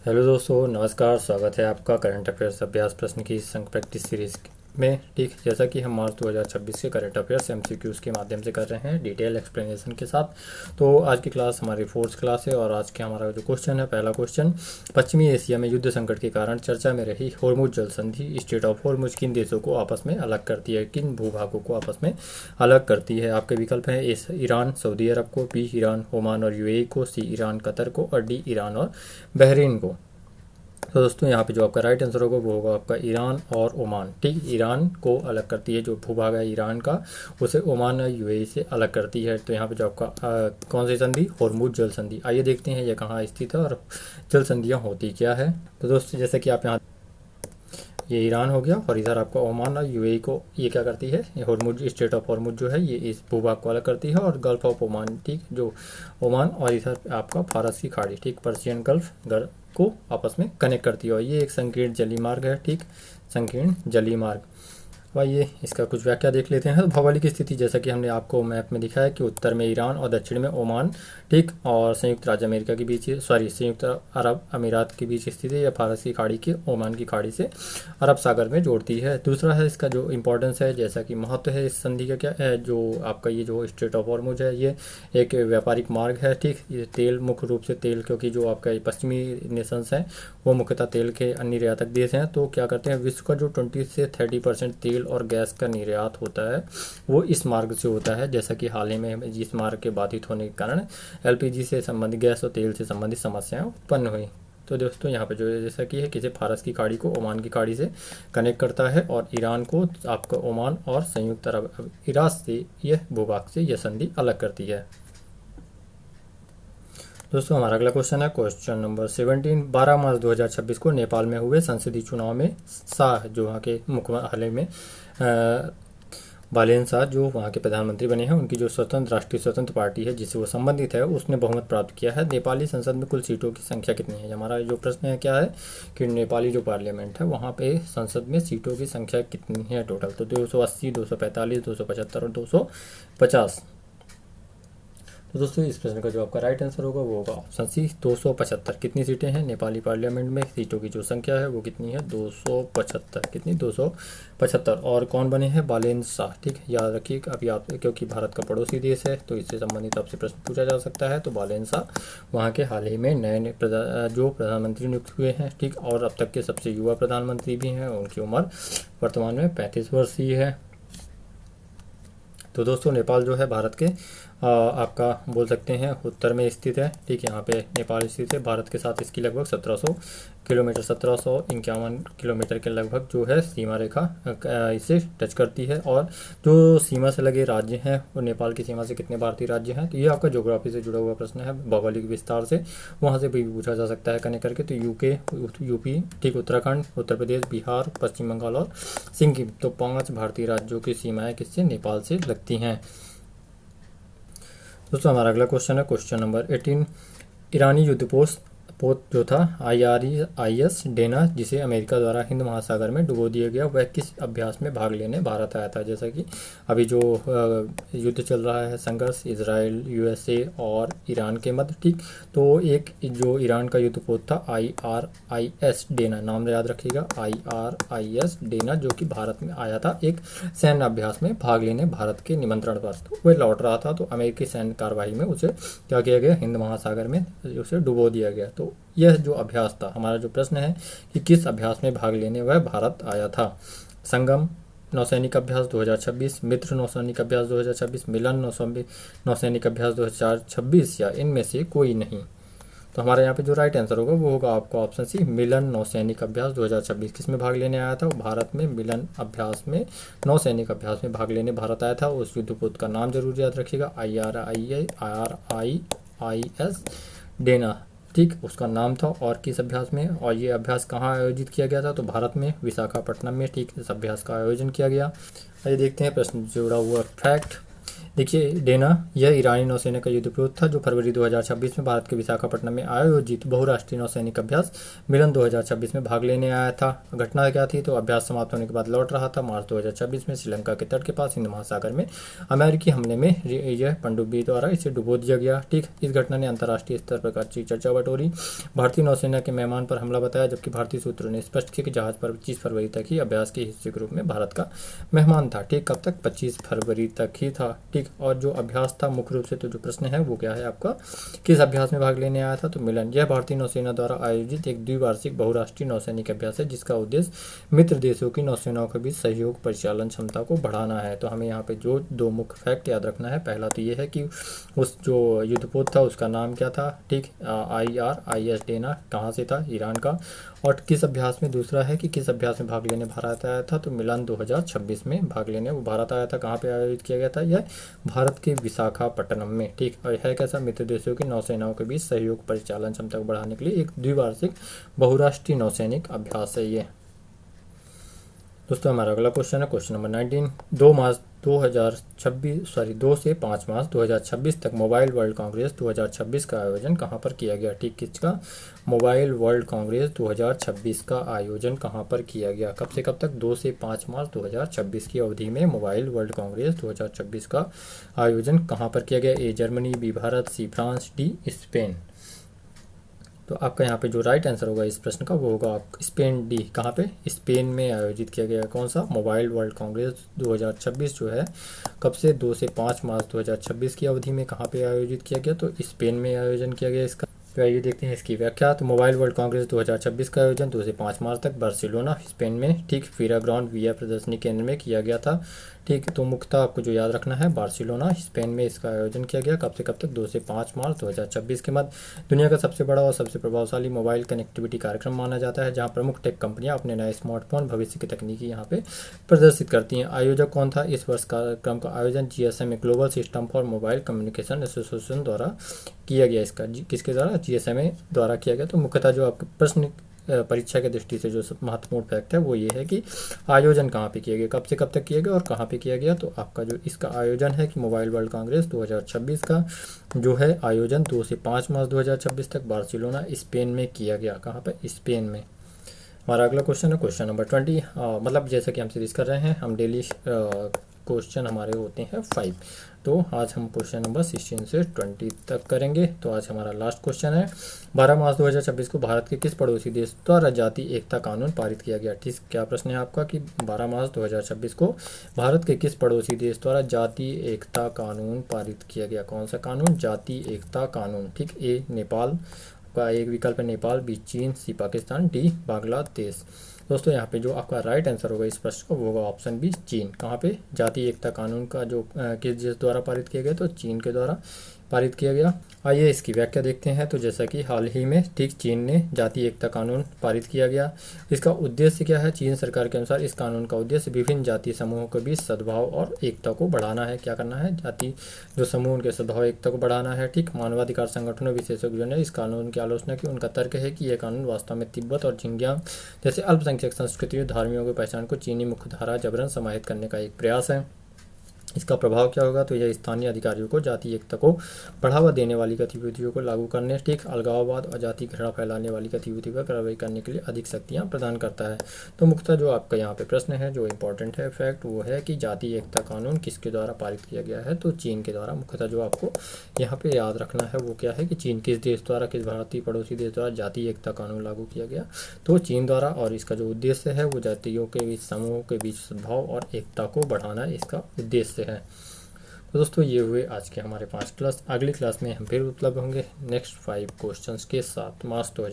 Hello दोस्तों, नमस्कार। स्वागत है आपका करंट अफेयर्स अभ्यास प्रश्न की संग प्रैक्टिस सीरीज में। ठीक जैसा कि हम मार्च 2026 के करंट अफेयर्स एमसीक्यूज के माध्यम से कर रहे हैं डिटेल एक्सप्लेनेशन के साथ। तो आज की क्लास हमारी फोर्थ क्लास है और आज के हमारा जो क्वेश्चन है, पहला क्वेश्चन, पश्चिमी एशिया में युद्ध संकट के कारण चर्चा में रही होर्मुज जल संधि स्ट्रेट ऑफ होर्मुज किन देशों को आपस में अलग करती है, किन भूभागों को आपस में अलग करती है। आपके विकल्प हैं एस ईरान सऊदी अरब को, बी ईरान ओमान और यूएई को, सी ईरान कतर को और डी ईरान और बहरीन को। तो दोस्तों यहाँ पे जो आपका राइट आंसर होगा वो होगा आपका ईरान और ओमान। ठीक, ईरान को अलग करती है, जो भूभाग है ईरान का उसे ओमान और यूएई से अलग करती है। तो यहाँ पे जो आपका कौन सी संधि, होर्मुज जल संधि। आइए देखते हैं ये कहाँ स्थित है और जल संधियाँ होती क्या है। तो दोस्तों जैसे कि आप यहाँ, ये ईरान हो गया और इधर आपका ओमान और यूएई को ये क्या करती है, ये होर्मुज स्ट्रेट ऑफ होर्मुज जो है ये इस भूभाग को अलग करती है, और गल्फ ऑफ ओमान, ठीक, जो ओमान और इधर आपका फारस की खाड़ी, ठीक, पर्शियन गल्फ को आपस में कनेक्ट करती है। और ये एक संकीर्ण जलीय मार्ग है, ठीक, संकीर्ण जलीय मार्ग। आइए इसका कुछ व्याख्या देख लेते हैं। भौगोलिक स्थिति जैसा कि हमने आपको मैप में दिखाया कि उत्तर में ईरान और दक्षिण में ओमान, ठीक, और संयुक्त राज्य अमेरिका के बीच, संयुक्त अरब अमीरात के बीच स्थित है। या फारस की खाड़ी के ओमान की खाड़ी से अरब सागर में जोड़ती है। दूसरा है इसका जो इंपॉर्टेंस है, जैसा कि महत्व है इस संधि का क्या है, जो आपका ये जो स्ट्रेट ऑफ हॉर्मुज है ये एक व्यापारिक मार्ग है। ठीक, ये तेल, मुख्य रूप से तेल, क्योंकि जो आपका पश्चिमी नेशंस हैं वो मुख्यतः तेल के निर्यातक देश हैं, तो क्या करते हैं, विश्व का जो 20 से 30% तेल और गैस का निर्यात होता है वो इस मार्ग से होता है। जैसा कि हाल ही में इस मार्ग के बाधित होने के कारण एलपीजी से संबंधित, गैस और तेल से संबंधित समस्याएं उत्पन्न हुई। तो दोस्तों यहाँ पे जो जैसा कि है, किसी फारस की खाड़ी को ओमान की खाड़ी से कनेक्ट करता है और ईरान को आपका ओमान और संयुक्त अरब इराक से यह भूभाग से यह संधि अलग करती है। दोस्तों हमारा अगला क्वेश्चन है क्वेश्चन नंबर 17। 12 मार्च 2026 को नेपाल में हुए संसदीय चुनाव में शाह, जो वहाँ के मुख्य हाल ही में बालेन शाह जो वहाँ के प्रधानमंत्री बने हैं, उनकी जो स्वतंत्र राष्ट्रीय स्वतंत्र पार्टी है जिससे वो संबंधित है, उसने बहुमत प्राप्त किया है। नेपाली संसद में कुल सीटों की संख्या कितनी है। हमारा जो प्रश्न है क्या है कि नेपाली जो पार्लियामेंट है वहाँ पे संसद में सीटों की संख्या कितनी है टोटल। तो 280, 245, 275 और 250। तो दोस्तों इस प्रश्न का जो आपका राइट आंसर होगा वो होगा ऑप्शन सी 275। कितनी सीटें हैं नेपाली पार्लियामेंट में, सीटों की जो संख्या है वो कितनी है, 275। कितनी, 275। और कौन बने हैं, बालेन शाह। ठीक, याद रखिए अभी आप, क्योंकि भारत का पड़ोसी देश है तो इससे संबंधित आपसे प्रश्न पूछा जा सकता है। तो बालेन शाह वहाँ के हाल ही में नए जो प्रधानमंत्री नियुक्त हुए हैं। ठीक, और अब तक के सबसे युवा प्रधानमंत्री भी हैं। उनकी उम्र वर्तमान में 35 वर्ष ही है। तो दोस्तों नेपाल जो है भारत के आपका बोल सकते हैं उत्तर में स्थित है। ठीक, यहाँ पे नेपाल स्थित है। भारत के साथ इसकी लगभग 1700 किलोमीटर, 1751 किलोमीटर के लगभग जो है सीमा रेखा इसे टच करती है। और जो सीमा से लगे राज्य हैं वो नेपाल की सीमा से कितने भारतीय राज्य हैं। तो ये आपका ज्योग्राफी से जुड़ा हुआ प्रश्न है, भौगोलिक विस्तार से वहाँ से भी पूछा जा सकता है कनेक्ट करके। तो यूपी, ठीक, उत्तराखंड, उत्तर प्रदेश, बिहार, पश्चिम बंगाल और सिक्किम, तो 5 भारतीय राज्यों की सीमाएं किससे, नेपाल से लगती हैं। दोस्तों हमारा अगला क्वेश्चन है क्वेश्चन नंबर 18। ईरानी युद्धपोत जो था IRIS डेना, जिसे अमेरिका द्वारा हिंद महासागर में डुबो दिया गया, वह किस अभ्यास में भाग लेने भारत आया था। जैसा कि अभी जो युद्ध चल रहा है, संघर्ष इजराइल, USA और ईरान के मध्य। ठीक, तो एक जो ईरान का युद्धपोत था IRIS डेना, नाम याद रखिएगा, IRIS डेना, जो कि भारत में आया था एक सैन्य अभ्यास में भाग लेने भारत के निमंत्रण पर। तो वह लौट रहा था तो अमेरिकी सैन्य कार्रवाई में उसे क्या किया गया, हिंद महासागर में उसे डुबो दिया गया। तो यह जो अभ्यास था, हमारा जो प्रश्न है कि किस अभ्यास में भाग लेने वह भारत आया था। संगम नौसैनिक अभ्यास 2026, मित्र नौसैनिक अभ्यास 2026, मिलन नौसैनिक अभ्यास 2026, या इनमें से कोई नहीं। तो हमारे यहाँ पे जो राइट आंसर होगा वो होगा आपका ऑप्शन सी, मिलन नौसैनिक अभ्यास 2026। किस में भाग लेने आया था, भारत में मिलन अभ्यास में, नौसैनिक अभ्यास में भाग लेने भारत आया था। उस युद्धपोत का नाम जरूर याद रखिएगा, IRIS डेना। ठीक, उसका नाम था। और किस अभ्यास में, और ये अभ्यास कहाँ आयोजित किया गया था, तो भारत में विशाखापट्टनम में। ठीक, इस अभ्यास का आयोजन किया गया। आइए देखते हैं प्रश्न जुड़ा हुआ फैक्ट। देखिए डेना यह ईरानी नौसेना का युद्धपोत था जो फरवरी 2026 में भारत के विशाखापट्टनम में आयोजित बहुराष्ट्रीय नौसैनिक अभ्यास मिलन 2026 में भाग लेने आया था। घटना क्या थी, तो अभ्यास समाप्त होने के बाद लौट रहा था। मार्च 2026 में श्रीलंका के तट के पास हिंद महासागर में अमेरिकी हमले में यह पनडुब्बी द्वारा इसे डुबो दिया गया। ठीक, इस घटना ने अंतर्राष्ट्रीय स्तर पर अच्छी चर्चा बटोरी। भारतीय नौसेना के मेहमान पर हमला बताया, जबकि भारतीय सूत्रों ने स्पष्ट किया कि जहाज पर 25 फरवरी तक ही अभ्यास के हिस्से के रूप में भारत का मेहमान था। ठीक, कब तक? 25 फरवरी तक ही था। ठीक, और जो अभ्यास था मुख्य रूप से, तो जो प्रश्न है वो क्या है आपका, किस अभ्यास में भाग लेने आया था, तो मिलन। यह भारतीय नौसेना द्वारा आयोजित एक द्विवार्षिक बहुराष्ट्रीय नौसैनिक अभ्यास है जिसका उद्देश्य मित्र देशों की नौसेनाओं के बीच सहयोग परिचालन क्षमता को बढ़ाना है। तो हमें यहाँ पे जो दो मुख्य फैक्ट याद रखना है, पहला तो ये है कि उस जो युद्धपोत था उसका नाम क्या था। ठीक, IRIS डेना कहाँ से था, ईरान का, और किस अभ्यास में, दूसरा है कि किस अभ्यास में भाग लेने भारत आया था, तो मिलन 2026 में भाग लेने वो भारत आया था। कहाँ पे आयोजित किया गया था, यह भारत के विशाखापट्टनम में। ठीक, और है कैसा, मित्र देशों की नौसेनाओं के बीच सहयोग परिचालन क्षमता को बढ़ाने के लिए एक द्विवार्षिक बहुराष्ट्रीय नौसैनिक अभ्यास है ये। दोस्तों हमारा अगला क्वेश्चन है क्वेश्चन नंबर 19। 2 से 5 मार्च 2026 तक मोबाइल वर्ल्ड कांग्रेस 2026 का आयोजन कहाँ पर किया गया। ठीक, किसका, मोबाइल वर्ल्ड कांग्रेस 2026 का आयोजन कहाँ पर किया गया, कब से कब तक, 2 से 5 मार्च 2026 की अवधि में मोबाइल वर्ल्ड कांग्रेस 2026 का आयोजन कहाँ पर किया गया। A Germany, B Bharat, C France, D Spain. तो आपका यहाँ पे जो राइट आंसर होगा इस प्रश्न का वो होगा स्पेन, डी। कहाँ पे, स्पेन में आयोजित किया गया कौन सा, मोबाइल वर्ल्ड कांग्रेस 2026 जो है कब से, 2 से 5 मार्च 2026 की अवधि में कहाँ पे आयोजित किया गया, तो स्पेन में आयोजन किया गया इसका। तो आइए देखते हैं इसकी व्याख्या। तो मोबाइल वर्ल्ड कांग्रेस 2026 का आयोजन 2 से 5 मार्च तक बार्सिलोना स्पेन में, ठीक, फीरा ग्राउंड विया प्रदर्शनी केंद्र में किया गया था। ठीक, तो मुख्यतः आपको जो याद रखना है, बार्सिलोना स्पेन में इसका आयोजन किया गया। कब से कब तक, 2 से 5 मार्च 2026 के मध्य। दुनिया का सबसे बड़ा और सबसे प्रभावशाली मोबाइल कनेक्टिविटी कार्यक्रम माना जाता है, जहां प्रमुख टेक कंपनियां अपने नए स्मार्टफोन भविष्य की तकनीकी यहाँ पे प्रदर्शित करती हैं। आयोजक कौन था इस वर्ष कार्यक्रम का आयोजन, GSMA global system for mobile communication association द्वारा किया गया। इसका किसके द्वारा, GSMA द्वारा किया गया। तो मुख्यतः जो आपके प्रश्न परीक्षा की दृष्टि से जो महत्वपूर्ण फैक्ट है वो ये है कि आयोजन कहाँ पे किया गया, कब से कब तक किया गया और कहाँ पे किया गया। तो आपका जो इसका आयोजन है कि मोबाइल वर्ल्ड कांग्रेस 2026 का जो है आयोजन 2 से 5 मार्च 2026 तक बार्सिलोना स्पेन में किया गया। कहाँ पे, स्पेन में। हमारा अगला क्वेश्चन है क्वेश्चन नंबर 20। मतलब जैसा कि हम सीरीज कर रहे हैं, हम डेली क्वेश्चन हमारे होते हैं 5, तो आज हम क्वेश्चन नंबर 16 से 20 तक करेंगे। तो आज हमारा लास्ट क्वेश्चन है, 12 मार्च 2026 को भारत के किस पड़ोसी देश द्वारा जातीय एकता कानून पारित किया गया। ठीक, क्या प्रश्न है आपका कि 12 मार्च 2026 को भारत के किस पड़ोसी देश द्वारा जातीय एकता कानून पारित किया गया। कौन सा कानून, जातीय एकता कानून। ठीक, ए नेपाल का एक विकल्प है नेपाल, बी चीन, सी पाकिस्तान, डी बांग्लादेश। दोस्तों यहाँ पे जो आपका राइट आंसर होगा इस प्रश्न का वो होगा ऑप्शन बी चीन। कहाँ पे, जातीय एकता कानून का जो किस देश द्वारा पारित किया गया, तो चीन के द्वारा पारित किया गया। आइए इसकी व्याख्या देखते हैं। तो जैसा कि हाल ही में ठीक चीन ने जातीय एकता कानून पारित किया गया। इसका उद्देश्य क्या है, चीन सरकार के अनुसार इस कानून का उद्देश्य विभिन्न जातीय समूहों के बीच सद्भाव और एकता को बढ़ाना है। क्या करना है, जाति जो समूह उनके सद्भाव एकता को बढ़ाना है। ठीक, मानवाधिकार संगठनों विशेषज्ञों ने इस कानून की आलोचना की। उनका तर्क है कि यह कानून वास्तव में तिब्बत और झिंजियांग जैसे अल्पसंख्यक संस्कृतियों धार्मियों की पहचान को चीनी मुख्यधारा जबरन समाहित करने का एक प्रयास है। इसका प्रभाव क्या होगा, तो यह स्थानीय अधिकारियों को जातीय एकता को बढ़ावा देने वाली गतिविधियों को लागू करने, ठीक, अलगाववाद और जाति घृणा फैलाने वाली गतिविधियों पर कार्रवाई करने के लिए अधिक शक्तियां प्रदान करता है। तो मुख्यतः जो आपका यहाँ पे प्रश्न है जो इंपॉर्टेंट है फैक्ट वो है कि जातीय एकता कानून किसके द्वारा पारित किया गया है, तो चीन के द्वारा। मुख्यतः जो आपको यहाँ पे याद रखना है वो क्या है कि चीन किस देश द्वारा, किस भारतीय पड़ोसी देश द्वारा जातीय एकता कानून लागू किया गया, तो चीन द्वारा। और इसका जो उद्देश्य है वो जातियों के बीच, समूहों के बीच सद्भाव और एकता को बढ़ाना इसका उद्देश्य है। तो दोस्तों ये हुए आज के हमारे 5 क्लास। अगली क्लास में हम फिर उपलब्ध होंगे नेक्स्ट 5 क्वेश्चंस के साथ। मार्च 2000